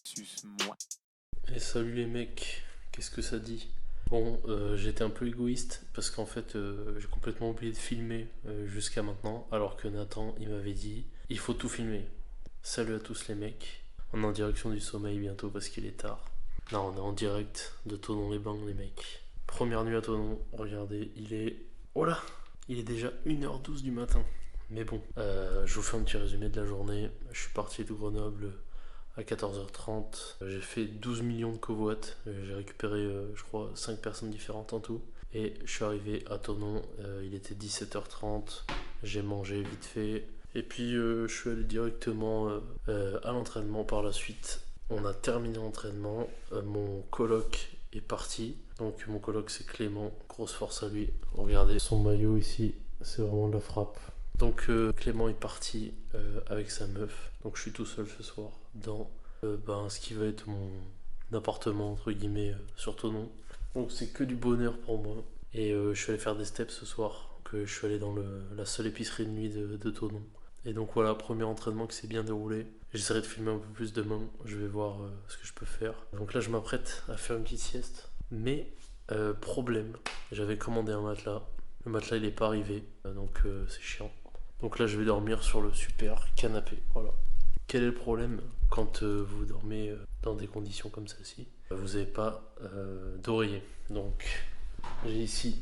Suce-moi. Et salut les mecs, qu'est-ce que ça dit? Bon, j'étais un peu égoïste parce qu'en fait j'ai complètement oublié de filmer jusqu'à maintenant, alors que Nathan il m'avait dit il faut tout filmer. Salut à tous les mecs, on est en direction du sommeil bientôt parce qu'il est tard. Non, on est en direct de Thonon-les-Bains les mecs. Première nuit à Thonon, regardez, il est... Oh là, il est déjà 1h12 du matin. Mais bon, je vous fais un petit résumé de la journée. Je suis parti de Grenoble à 14h30. J'ai fait 12 millions de covoites. J'ai récupéré, je crois, 5 personnes différentes en tout. Et je suis arrivé à Thonon, il était 17h30. J'ai mangé vite fait. Et puis je suis allé directement à l'entraînement par la suite. On a terminé l'entraînement. Mon coloc est parti. Donc mon coloc c'est Clément. Grosse force à lui. Regardez son maillot ici. C'est vraiment de la frappe. Donc Clément est parti avec sa meuf. Donc je suis tout seul ce soir dans ce qui va être mon appartement entre guillemets sur Thonon. Donc c'est que du bonheur pour moi. Et je suis allé faire des steps ce soir. Que je suis allé dans la seule épicerie de nuit de Thonon. Et donc voilà, premier entraînement qui s'est bien déroulé. J'essaierai de filmer un peu plus demain. Je vais voir ce que je peux faire. Donc là je m'apprête à faire une petite sieste. Mais problème, j'avais commandé un matelas. Le matelas il est pas arrivé. Donc c'est chiant. Donc là je vais dormir sur le super canapé. Voilà. Quel est le problème quand vous dormez dans des conditions comme celle-ci? Vous n'avez pas d'oreiller. Donc j'ai ici...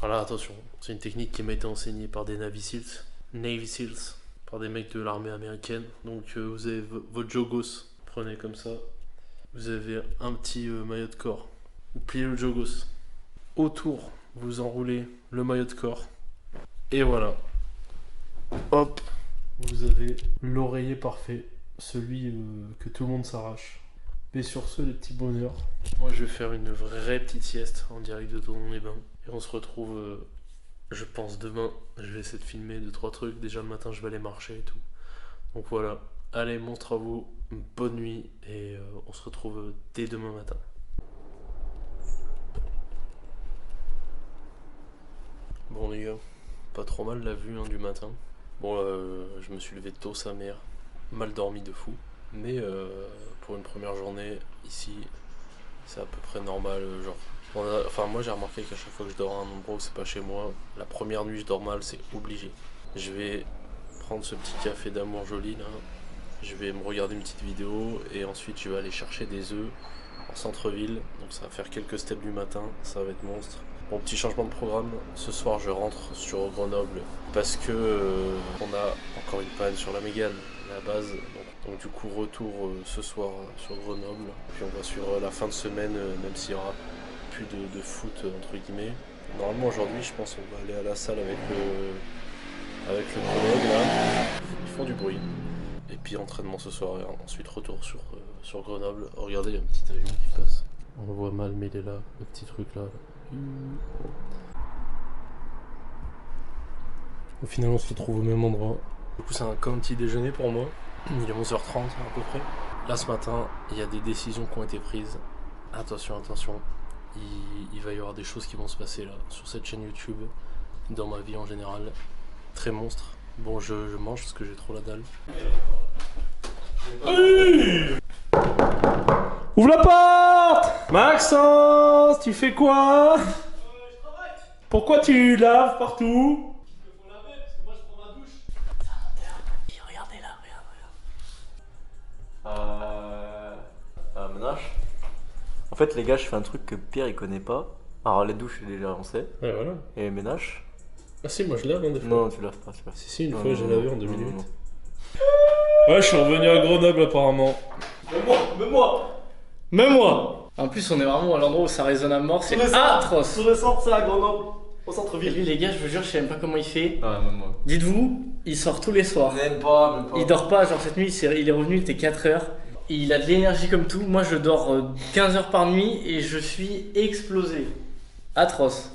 Voilà, attention, c'est une technique qui m'a été enseignée par des Navy Seals, par des mecs de l'armée américaine. Donc vous avez votre jogos, prenez comme ça. Vous avez un petit maillot de corps. Vous pliez le jogos. Autour, vous enroulez le maillot de corps. Et voilà. Hop, vous avez l'oreiller parfait, celui que tout le monde s'arrache. Et sur ce, les petits bonheurs, moi je vais faire une vraie petite sieste en direct de Thonon-les-Bains. Et on se retrouve, je pense, demain. Je vais essayer de filmer 2-3 trucs. Déjà le matin, je vais aller marcher et tout. Donc voilà. Allez, monstre à vous. Bonne nuit. Et on se retrouve dès demain matin. Bon les gars, pas trop mal la vue du matin. Bon je me suis levé tôt sa mère. Mal dormi de fou. Mais pour une première journée ici, c'est à peu près normal. Genre, enfin moi j'ai remarqué qu'à chaque fois que je dors à un endroit où c'est pas chez moi, la première nuit je dors mal, c'est obligé. Je vais prendre ce petit café d'amour joli là, je vais me regarder une petite vidéo et ensuite je vais aller chercher des œufs en centre-ville. Donc ça va faire quelques steps du matin, ça va être monstre. Bon, petit changement de programme, ce soir je rentre sur Grenoble parce que on a encore une panne sur la Mégane, la base. Donc du coup retour ce soir sur Grenoble. Puis on va suivre la fin de semaine, même s'il n'y aura plus de foot entre guillemets. Normalement aujourd'hui je pense qu'on va aller à la salle avec le collègue là. Ils font du bruit. Et puis entraînement ce soir et ensuite retour sur Grenoble. Regardez, il y a un petit avion qui passe. On le voit mal mais il est là, le petit truc là. Au final on se retrouve au même endroit. Du coup c'est comme un petit déjeuner pour moi. Il est 11h30 à peu près. Là ce matin il y a des décisions qui ont été prises. Attention, attention. Il va y avoir des choses qui vont se passer là sur cette chaîne YouTube. Dans ma vie en général. Très monstre. Bon je mange parce que j'ai trop la dalle. Hey, ouvre la porte! Maxence, tu fais quoi? Je travaille. Pourquoi tu laves partout? Il faut laver parce que moi je prends ma douche. Regardez là, regarde. Ménage. En fait, les gars, je fais un truc que Pierre il connaît pas. Alors, les douches, déjà, on sait. Ouais, voilà. Et les ménages. Ah si, moi je lave des fois. Non, tu laves pas, Si, une Non, fois non, j'ai non, lavé en 2 non, minutes. non. Ouais, je suis revenu à Grenoble apparemment. Même moi. En plus, on est vraiment à l'endroit où ça résonne à mort, c'est atroce. Sur le centre, c'est à Grenoble, au Et centre-ville. lui, les gars, je vous jure, je sais même pas comment il fait. Ouais, même moi. Dites-vous, il sort tous les soirs. Même pas. Il dort pas, genre cette nuit, il est revenu, il était 4 heures. Il a de l'énergie comme tout. Moi, je dors 15 heures par nuit et je suis explosé. Atroce.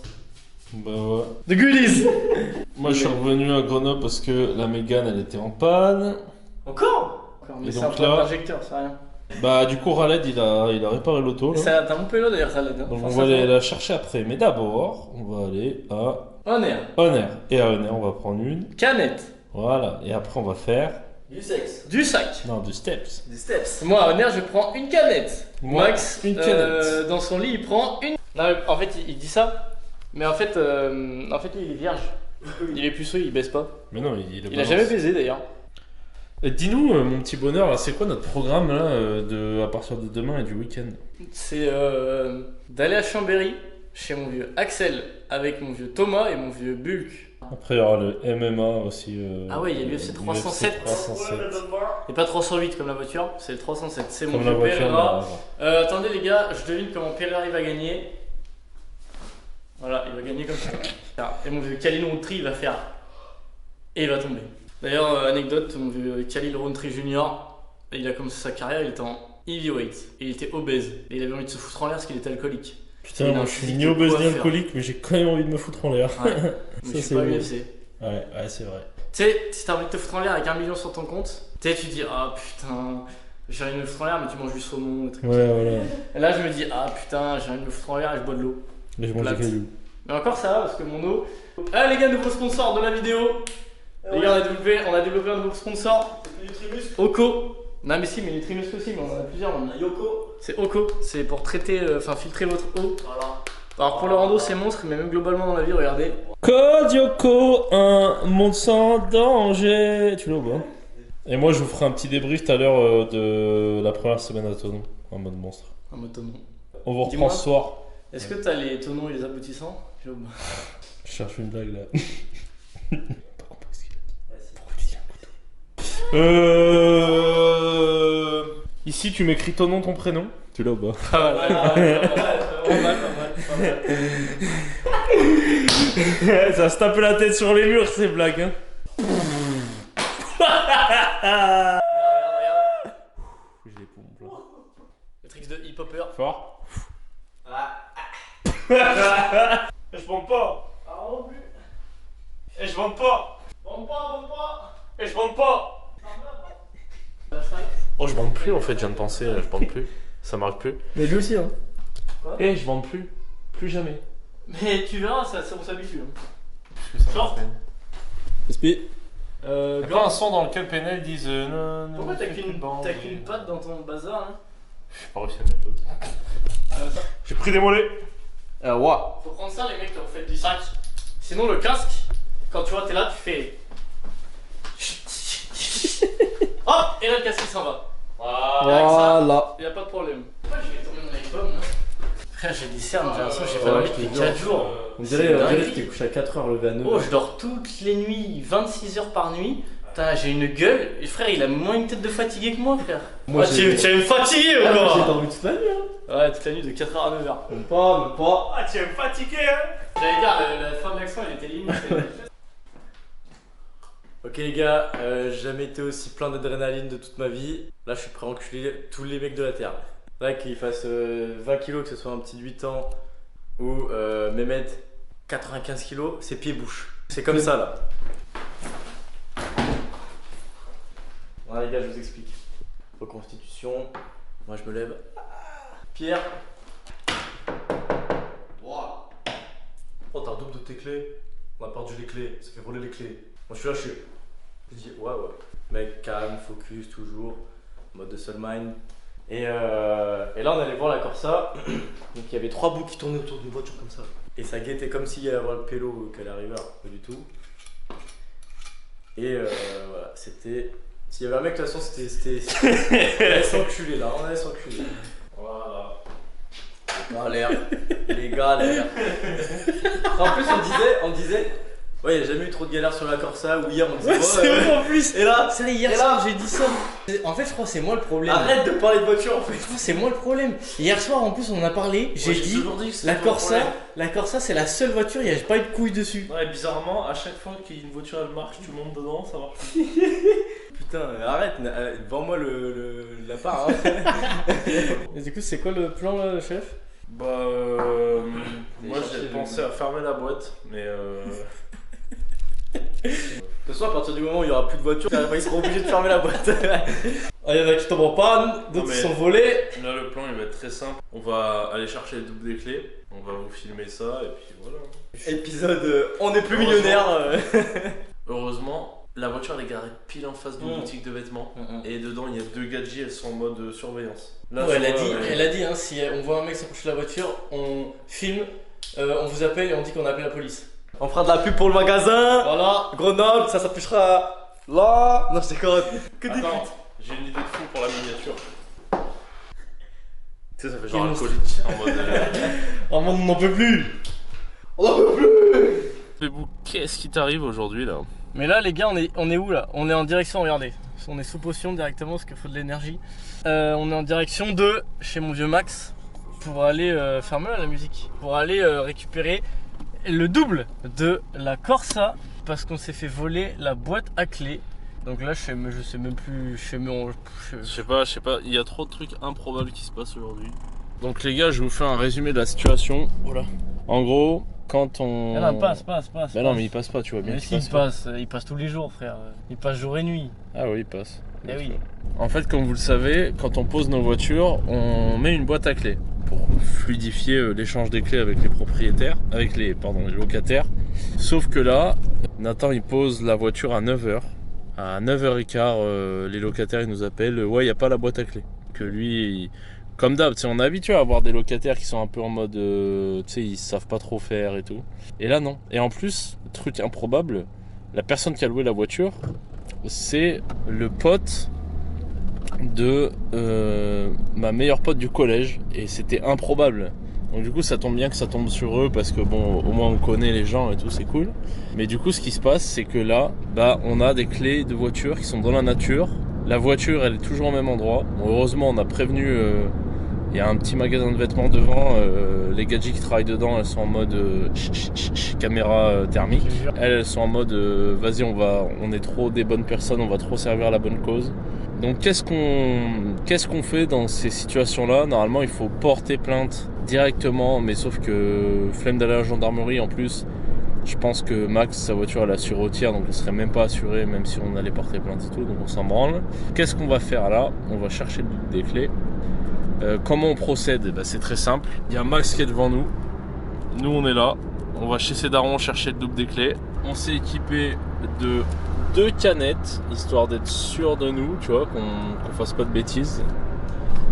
Bah ouais. The goodies. Moi je suis revenu à Grenoble parce que la Mégane elle était en panne. Encore. Mais Et c'est un donc problème là- d'injecteur, c'est rien. Bah du coup Raled il a réparé l'auto là. Ça, t'as mon pélo d'ailleurs, ça l'aide. Donc on va aller la chercher après. Mais d'abord on va aller à On est. Honner. Et à Honner on va prendre une. Canette. Voilà, et après on va faire... Du sexe. Du sac. Non, du steps. Du steps. Moi, honneur, je prends une canette. Moi, Max, une canette. dans son lit, il prend une. Non, mais en fait, il dit ça, mais en fait, lui, il est vierge. Il est puceau, il baisse pas. Mais non, Il a jamais baisé d'ailleurs. Dis-nous, mon petit bonheur, là, c'est quoi notre programme là, à partir de demain et du week-end? C'est d'aller à Chambéry, chez mon vieux Axel, avec mon vieux Thomas et mon vieux Bulk. Après, il y aura le MMA aussi. Ah ouais, il y a l'UFC 307. 307. Et pas 308 comme la voiture, c'est le 307. C'est mon Comme la vieux voiture. Pereira. mais Attendez les gars, je devine comment Pereira il va gagner. Voilà, il va gagner comme ça. Et mon vieux Khalil Rountree il va faire. Et il va tomber. D'ailleurs, anecdote, mon vieux Khalil Rountree Junior, il a commencé sa carrière, il était en heavyweight. Et il était obèse. Et il avait envie de se foutre en l'air parce qu'il était alcoolique. Putain, Il a moi un je suis physique ni de obèse quoi ni faire. alcoolique, mais j'ai quand même envie de me foutre en l'air. Ouais. Mais Ça, je suis c'est pas vrai. UFC. Ouais, c'est vrai. Tu sais, si t'as envie de te foutre en l'air avec 1 million sur ton compte, tu sais, tu dis ah putain, j'ai envie de me foutre en l'air, mais tu manges du saumon, des trucs. Ouais, voilà. Et là, je me dis ah putain, j'ai envie de me foutre en l'air et je bois de l'eau. Mais je mange des Plate. cailloux. Mais encore ça va parce que mon eau. Ah les gars, nouveau sponsor de la vidéo. Les gars, on a développé un nouveau sponsor. Oko. Non mais si, mais Nutrimus aussi, mais on en a plusieurs. Yoko. C'est Oko, c'est pour traiter, enfin filtrer votre eau. Voilà. Alors pour le rando, c'est monstre, mais même globalement dans la vie, regardez. Code Yoko, un monde sans danger. Tu l'as ou pas? Et moi je vous ferai un petit débrief tout à l'heure de la première semaine à Tonon, en mode monstre. Un mot tonneau. On vous reprend Dis-moi. ce soir. Est-ce que t'as les tonneaux et les aboutissants? J'ai oublié. Je cherche une blague là. Pas compris ce qu'il a dit. Pourquoi tu dis un couteau? Ici tu m'écris ton nom, ton prénom. Tu l'as ou pas? Pas mal, pas mal. Ça se tape la tête sur les murs ces blagues hein. Regarde. J'ai les poumons pleins. Le trick de hip-hopper. Fort. Je vends pas. Ah non plus. Et je vante pas. Vends pas. Et je vante pas. Oh je vante plus en fait, je viens de penser, je vante plus. Ça marche plus. Mais lui aussi hein. Et je vante plus. Plus jamais. Mais tu verras, on s'habitue. Hein. Short. SP. Y'a pas un son dans lequel PNL disent non, non. Pourquoi t'as qu'une patte dans ton bazar hein? J'ai pas réussi à mettre l'autre. J'ai pris des mollets. Faut prendre ça les mecs qui ont fait du sac. Sinon le casque, quand tu vois t'es là tu fais. Hop. Et là le casque il s'en va. Voilà. Y'a pas de problème. Pourquoi je vais tourner mon album là? Frère j'ai des cernes, j'ai l'impression que j'ai pas dormi depuis 4 jours. On C'est dirait dingue. que t'es couché à 4h levé à 9h. Oh je dors toutes les nuits, 26 heures par nuit. Putain j'ai une gueule, et frère il a moins une tête de fatigué que moi frère. Moi, Ah, j'ai- tu vas me fatiguer ou J'ai quoi? dormi toute la nuit hein. Ouais toute la nuit de 4h à 9h. Même pas. Ah tu es fatigué hein. J'allais dire la fin de l'action elle était limite. Ok les gars, j'ai jamais été aussi plein d'adrénaline de toute ma vie. Là je suis prêt à enculer tous les mecs de la terre. Là qu'il fasse 20 kilos, que ce soit un petit de 8 ans ou Mehmet 95 kilos, c'est pied-bouche. C'est comme ça là. Voilà les gars, je vous explique. Reconstitution, moi je me lève. Pierre. Wow. Oh t'as un double de tes clés. On a perdu les clés, ça fait voler les clés. Moi je suis là, je dis ouais. Mec calme, focus toujours, mode de Soul Mind. Et là on allait voir la Corsa. Donc il y avait 3 bouts qui tournaient autour d'une voiture comme ça. Et ça guettait comme s'il y allait avoir le pélo qu'elle arrivait, alors pas du tout. Et voilà, c'était. S'il y avait un mec, de toute façon c'était. On allait s'enculer là, on allait s'enculer. Voilà. Les galères. En plus on disait. Ouais, il n'y a jamais eu trop de galères sur la Corsa. Ou hier on disait. Ouais, oh, c'est vrai en plus. Et là, C'est hier Et soir là- j'ai dit ça. En fait je crois que c'est moi le problème. arrête de parler de voiture en fait. Je crois que c'est moi le problème. Hier soir en plus on en a parlé, j'ai dit la Corsa c'est la seule voiture, il n'y a pas eu de couilles dessus. Ouais, bizarrement, à chaque fois qu'une voiture elle marche, tu montes dedans, ça marche. Putain, arrête, vends-moi la part. Hein. Et du coup c'est quoi le plan là, chef? Bah, moi cherché j'ai le- pensé à fermer la boîte, mais De toute façon, à partir du moment où il n'y aura plus de voiture, ils seront obligés de fermer la boîte. Il y en a qui tombent en panne, d'autres Non, mais- qui sont volés. là le plan il va être très simple. On va aller chercher le double des clés, on va vous filmer ça et puis voilà. Épisode On n'est plus millionnaire. Heureusement, la voiture elle est garée pile en face d'une boutique de vêtements. Mm. Et dedans il y a 2 gadgets, elles sont en mode surveillance. Là, Ouais, tu vois, elle a dit hein, si on voit un mec s'approcher de la voiture, on filme, on vous appelle et on dit qu'on a appelé la police. On fera de la pub pour le magasin. Voilà. Grenoble, ça s'affichera là. Non, c'est correct. Que des Attends, putes. j'ai une idée de fou pour la miniature. Tu sais, ça fait Quel genre monstre. alcoolique en mode. Oh mon, on n'en peut plus. On en peut plus. Mais bon, qu'est-ce qui t'arrive aujourd'hui là? Mais là les gars, on est où là? On est en direction, regardez. On est sous potion directement parce qu'il faut de l'énergie. On est en direction de chez mon vieux Max pour aller fermer la musique. Pour aller récupérer le double de la Corsa parce qu'on s'est fait voler la boîte à clés. Donc là je sais même plus, Je sais pas, il y a trop de trucs improbables qui se passent aujourd'hui. Donc les gars, je vous fais un résumé de la situation. Voilà. En gros, quand on... Ah non, passe. Bah non, mais il passe pas, tu vois bien. Mais qu'il si, passe il passe tous les jours frère. Il passe jour et nuit. pas. Ah oui, il passe. Eh oui. En fait, comme vous le savez, quand on pose nos voitures, on met une boîte à clés pour fluidifier l'échange des clés avec les propriétaires, avec les locataires. Sauf que là, Nathan il pose la voiture à 9h. À 9h15, les locataires ils nous appellent, ouais, il n'y a pas la boîte à clés. Que lui, comme d'hab, on est habitué à avoir des locataires qui sont un peu en mode, tu sais, ils savent pas trop faire et tout. Et là, non. Et en plus, truc improbable, la personne qui a loué la voiture, c'est le pote de ma meilleure pote du collège. Et c'était improbable. Donc du coup ça tombe bien que ça tombe sur eux parce que bon au moins on connaît les gens et tout, c'est cool. Mais du coup ce qui se passe c'est que là on a des clés de voiture qui sont dans la nature. La voiture elle est toujours au même endroit. Bon, heureusement on a prévenu, il y a un petit magasin de vêtements devant, les gadgets qui travaillent dedans elles sont en mode caméra thermique. Elles sont en mode vas-y on est trop des bonnes personnes, on va trop servir la bonne cause. Donc qu'est-ce qu'on fait dans ces situations-là? Normalement il faut porter plainte directement, mais sauf que flemme d'aller à la gendarmerie en plus. Je pense que Max, sa voiture elle est assurée au tiers, donc elle serait même pas assurée même si on allait porter plainte et tout, donc on s'en branle. Qu'est-ce qu'on va faire là? On va chercher le double des clés. Comment on procède? C'est très simple. Il y a Max qui est devant nous. Nous on est là. On va chez ses darons chercher le double des clés. On s'est équipé de 2 canettes, histoire d'être sûr de nous, tu vois, qu'on fasse pas de bêtises.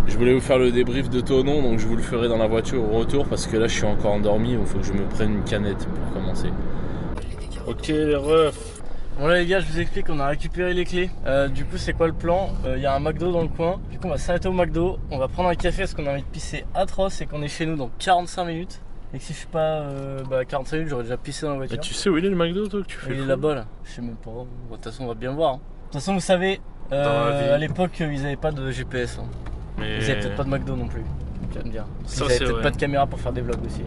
Je voulais vous faire le débrief de Tonon, donc je vous le ferai dans la voiture au retour, parce que là je suis encore endormi, il faut que je me prenne une canette pour commencer. Ok les refs. Bon là les gars, je vous explique, on a récupéré les clés. Du coup c'est quoi le plan? Il y a un McDo dans le coin. Du coup on va s'arrêter au McDo, on va prendre un café parce qu'on a envie de pisser atroce et qu'on est chez nous dans 45 minutes. Et que si je suis pas 45 minutes, j'aurais déjà pissé dans la voiture. Et tu sais où il est le McDo toi que tu fais? Il est là-bas là, je sais même pas. Bon, de toute façon on va bien voir. De toute façon vous savez, la vie. à l'époque ils avaient pas de GPS. Mais... Ils avaient peut-être pas de McDo non plus, tu vas me dire. Ça, Ils avaient c'est peut-être vrai. pas de caméra pour faire des vlogs aussi.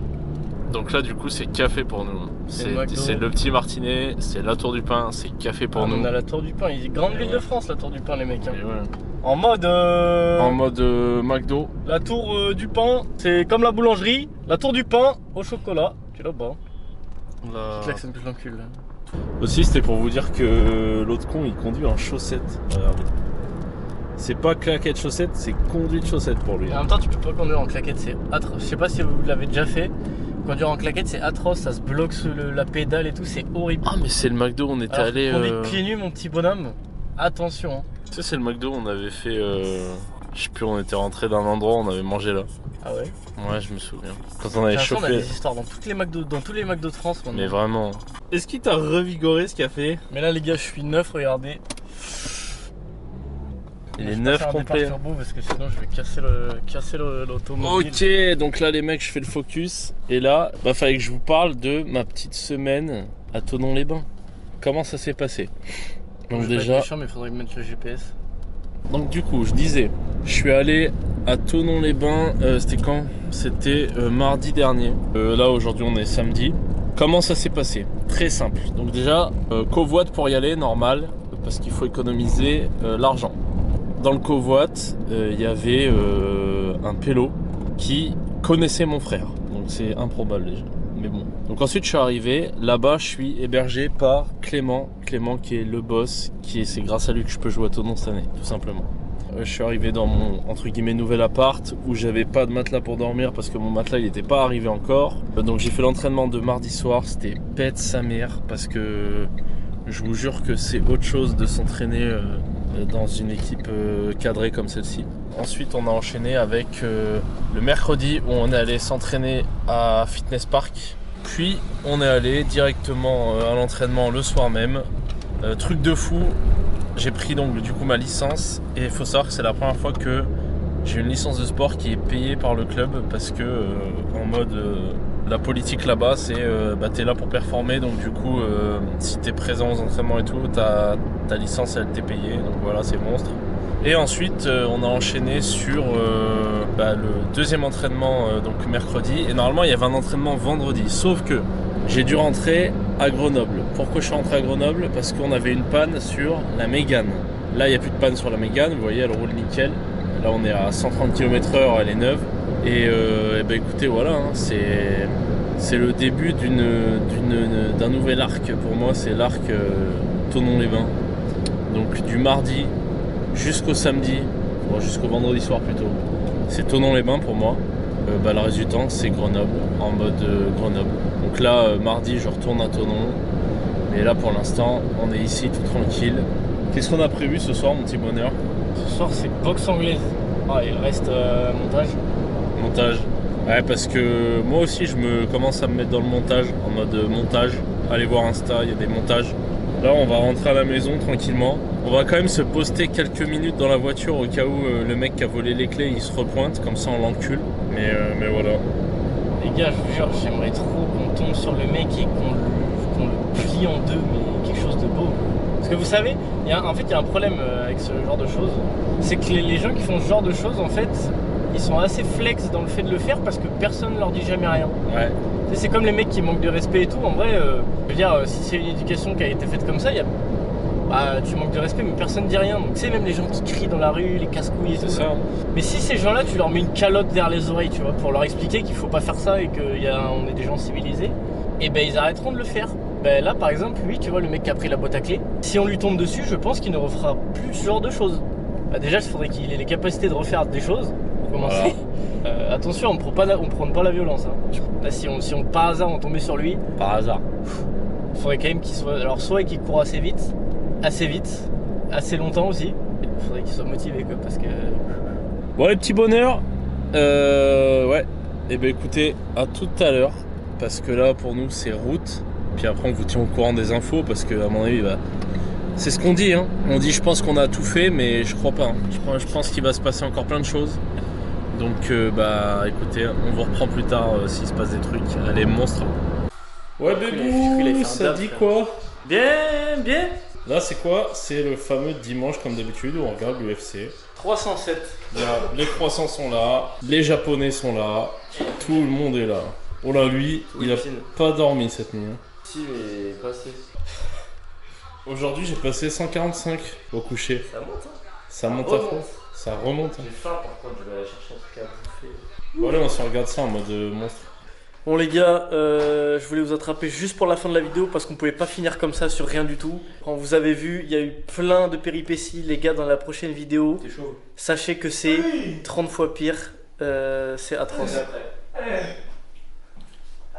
Donc là du coup c'est café pour nous. C'est le McDo. C'est le petit Martinet, c'est la Tour du Pain, c'est café pour nous. On a la Tour du Pain, il est grande Et ville ouais. de France la Tour du Pain les mecs. Hein. Et ouais. En mode... En mode McDo. La Tour du Pain, c'est comme la boulangerie, la Tour du Pain au chocolat. Tu l'as bas. La... Klaxon que je l'encule là. Aussi c'était pour vous dire que l'autre con il conduit en chaussettes. Regardez. C'est pas claquette chaussette, c'est conduit de chaussette pour lui. Et en même temps tu peux pas conduire en claquette, c'est atroce. Je sais pas si vous l'avez déjà fait. Conduire en claquette c'est atroce, ça se bloque sous la pédale et tout, c'est horrible. Ah mais c'est le McDo, on était Alors, allé... conduire pieds nus mon petit bonhomme, attention. Hein. Tu sais c'est le McDo, on avait fait... Je sais plus, on était rentré d'un endroit, on avait mangé là. Ah ouais. Ouais je me souviens. Quand on avait J'ai l'impression qu'on a chauffé... des histoires dans tous les McDo de France maintenant. Mais vraiment. Est-ce qu'il t'a revigoré ce café? Mais là les gars je suis neuf, regardez. Il est Je vais neuf pas faire un complet. départ turbo parce que sinon je vais casser l'automobile. Ok, donc là les mecs je fais le focus. Et là, fallait que je vous parle de ma petite semaine à Thonon-les-Bains. Comment ça s'est passé? Donc Je vais pas déjà... être méchant, mais il faudrait mettre le GPS. Donc du coup, je disais, je suis allé à Thonon-les-Bains, c'était quand? C'était mardi dernier. Là aujourd'hui on est samedi. Comment ça s'est passé? Très simple. Donc déjà, covoite pour y aller, normal, parce qu'il faut économiser l'argent. Dans le covoite, il y avait un pélo qui connaissait mon frère. Donc c'est improbable déjà. Mais bon. Donc ensuite je suis arrivé, là-bas je suis hébergé par Clément. Clément qui est le boss, c'est grâce à lui que je peux jouer à Thonon cette année, tout simplement. Je suis arrivé dans mon entre guillemets nouvel appart où j'avais pas de matelas pour dormir parce que mon matelas il n'était pas arrivé encore. Donc j'ai fait l'entraînement de mardi soir, c'était pète sa mère parce que Je vous jure que c'est autre chose de s'entraîner dans une équipe cadrée comme celle-ci. Ensuite, on a enchaîné avec le mercredi où on est allé s'entraîner à Fitness Park. Puis, on est allé directement à l'entraînement le soir même. Truc de fou, j'ai pris donc du coup ma licence et il faut savoir que c'est la première fois que j'ai une licence de sport qui est payée par le club parce que en mode la politique là-bas c'est t'es là pour performer, donc du coup si t'es présent aux entraînements et tout, ta licence elle t'est payée, donc voilà, c'est monstre. Et ensuite on a enchaîné sur le deuxième entraînement donc mercredi, et normalement il y avait un entraînement vendredi, sauf que j'ai dû rentrer à Grenoble. Pourquoi je suis rentré à Grenoble? Parce qu'on avait une panne sur la Mégane. Là il n'y a plus de panne sur la Mégane, vous voyez elle roule nickel. Là on est à 130 km/h, elle est neuve. Et écoutez voilà, hein, c'est le début d'un nouvel arc pour moi, c'est l'arc Thonon-les-Bains. Donc du mardi jusqu'au samedi, jusqu'au vendredi soir plutôt, c'est Thonon-les-Bains pour moi. Le résultat c'est Grenoble, en mode Grenoble. Donc là mardi je retourne à Thonon, mais là pour l'instant on est ici tout tranquille. Qu'est-ce qu'on a prévu ce soir mon petit bonheur? Ce soir c'est boxe anglaise. Ah, il reste montage. Montage. Ouais, parce que moi aussi je commence à me mettre dans le montage, en mode montage. Allez voir Insta, il y a des montages. Là on va rentrer à la maison tranquillement. On va quand même se poster quelques minutes dans la voiture au cas où le mec qui a volé les clés il se repointe, comme ça on l'encule. Mais voilà. Les gars, je vous jure, j'aimerais trop qu'on tombe sur le mec et qu'on le plie en deux, mais quelque chose de beau. Parce que vous savez, il y a un problème avec ce genre de choses. C'est que les gens qui font ce genre de choses, en fait, ils sont assez flex dans le fait de le faire parce que personne ne leur dit jamais rien. Ouais. C'est comme les mecs qui manquent de respect et tout. En vrai, je veux dire, si c'est une éducation qui a été faite comme ça, tu manques de respect, mais personne ne dit rien. Donc, tu sais, même les gens qui crient dans la rue, les casse-couilles et tout. C'est ça. Mais si ces gens-là, tu leur mets une calotte derrière les oreilles, tu vois, pour leur expliquer qu'il faut pas faire ça et qu'on est des gens civilisés, et ils arrêteront de le faire. Là, par exemple, lui, tu vois, le mec qui a pris la boîte à clés, si on lui tombe dessus, je pense qu'il ne refera plus ce genre de choses. Déjà, il faudrait qu'il ait les capacités de refaire des choses, pour commencer. Voilà. Attention, on ne prend pas la violence. Hein. Là, si on par hasard on tombait sur lui, par hasard, il faudrait quand même qu'il soit. Alors, soit qu'il court assez vite, assez longtemps aussi. Il faudrait qu'il soit motivé, quoi, parce que. Bon, les petits bonheurs, ouais. Et écoutez, à tout à l'heure, parce que là, pour nous, c'est route. Puis après, on vous tient au courant des infos, parce que à mon avis, c'est ce qu'on dit. Hein. On dit, je pense qu'on a tout fait, mais je crois pas. Hein. Je pense qu'il va se passer encore plein de choses. Donc, écoutez, on vous reprend plus tard s'il se passe des trucs. Elle est monstre. Ouais, bébou, ça dit quoi? Bien. Là, c'est quoi? C'est le fameux dimanche, comme d'habitude, où on regarde l'UFC. 307. Les croissants sont là, les Japonais sont là, tout le monde est là. Oh là, lui, il a pas dormi cette nuit. Hein. Si, mais pas assez. Aujourd'hui, j'ai passé 145 au coucher. Ça monte, hein? Ça monte à fond. Ça remonte. Hein. J'ai faim, par contre, je vais aller chercher un truc à bouffer. Bon, allez, on se regarde ça en mode monstre. Bon les gars, je voulais vous attraper juste pour la fin de la vidéo parce qu'on pouvait pas finir comme ça sur rien du tout. Quand vous avez vu, il y a eu plein de péripéties les gars dans la prochaine vidéo. C'est chaud. Sachez que c'est 30 fois pire, c'est atroce.